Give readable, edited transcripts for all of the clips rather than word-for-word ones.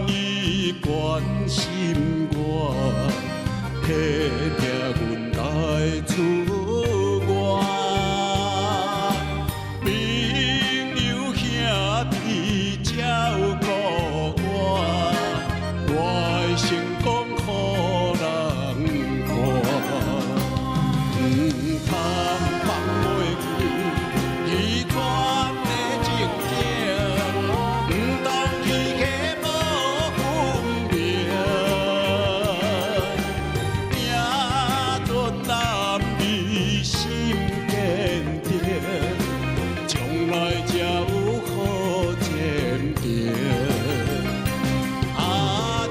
伊关心我，迄条阮来出外。朋友兄弟照顾我，我的成功予人看，通放袂记遗传的情景，通伊个无分别，拼出男儿心坚定，将来才有好前程。啊，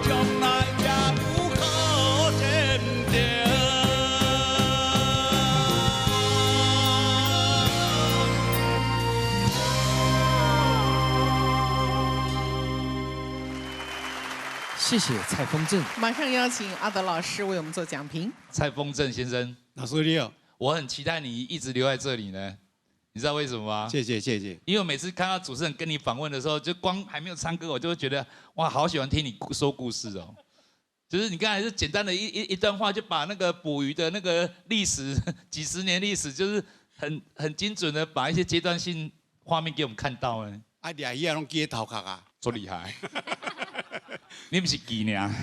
将来才有好前程。谢谢蔡丰正。马上邀请阿德老师为我们做讲评。蔡丰正先生，老师你好，我很期待你一直留在这里呢。你知道为什么吗？谢谢谢谢。因为我每次看到主持人跟你访问的时候，就光还没有唱歌，我就会觉得哇，好喜欢听你说故事哦。就是你刚才是简单的一段话，就把那个捕鱼的那个历史几十年历史，就是很精准的把一些阶段性画面给我们看到呢。啊，掠鱼啊，拢记头壳啊，多厉害！你不是记呢，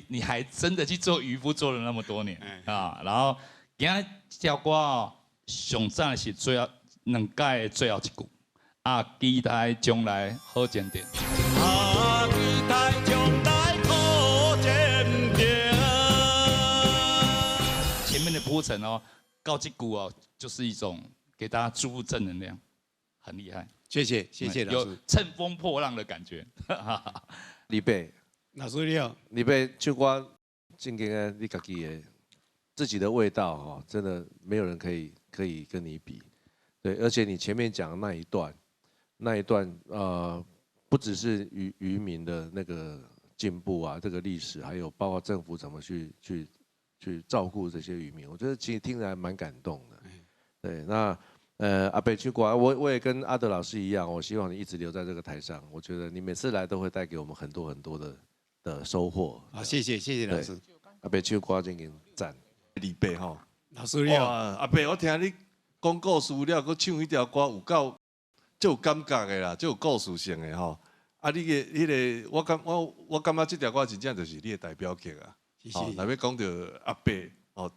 你还真的去做渔夫做了那么多年啊。然后今日这条歌哦，上早是两届最后一句啊，期待将来好前程。啊，期待将来好前程。前面的铺陈哦，告这句哦，就是一种给大家注入正能量，很厉害。谢谢谢谢老有师。乘风破浪的感觉。李贝，老师你好，李贝，唱歌正经的，你自己的自己的味道哈，真的没有人可以跟你比。对，而且你前面讲的那一段不只是渔民的那个进步啊，这个历史，还有包括政府怎么去照顾这些渔民，我觉得其实听着还蛮感动的。对，那阿北去过，我也跟阿德老师一样，我希望你一直留在这个台上。我觉得你每次来都会带给我们很多的收获。好，谢谢谢谢老师。阿北唱歌真经赞。李白吼，老师你好，阿伯，我听你讲故事了，佮唱迄条歌有够最有感觉的啦，最有故事性的吼。啊，你个迄个，我感觉这条歌真正就是你的代表曲啊。谢谢。若要讲到阿伯哦，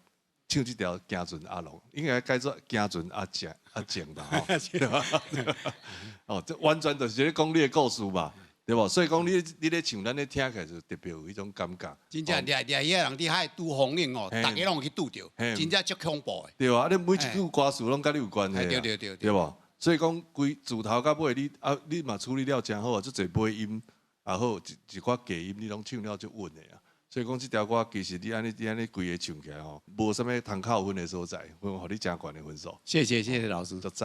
唱这条《行船阿龙》，应该改做《行船阿静》吧吼，对吧？哦，这完全就是咧讲你的故事嘛。对无？所以讲你咧唱，咱咧听起来就特别有迄种感觉。真正掠迄个人伫海拄风冷哦，大家拢去拄着，真正足恐怖的。对啊，你每一句歌词拢甲你有关系。对无？所以讲规自头到尾，你嘛处理了真好啊，足侪配音也好，一寡假音你拢唱了足稳的啊。所以讲这条歌其实你安尼规个唱起来吼，无啥物通扣分的所在，互你真悬的分数。谢谢老师。足赞。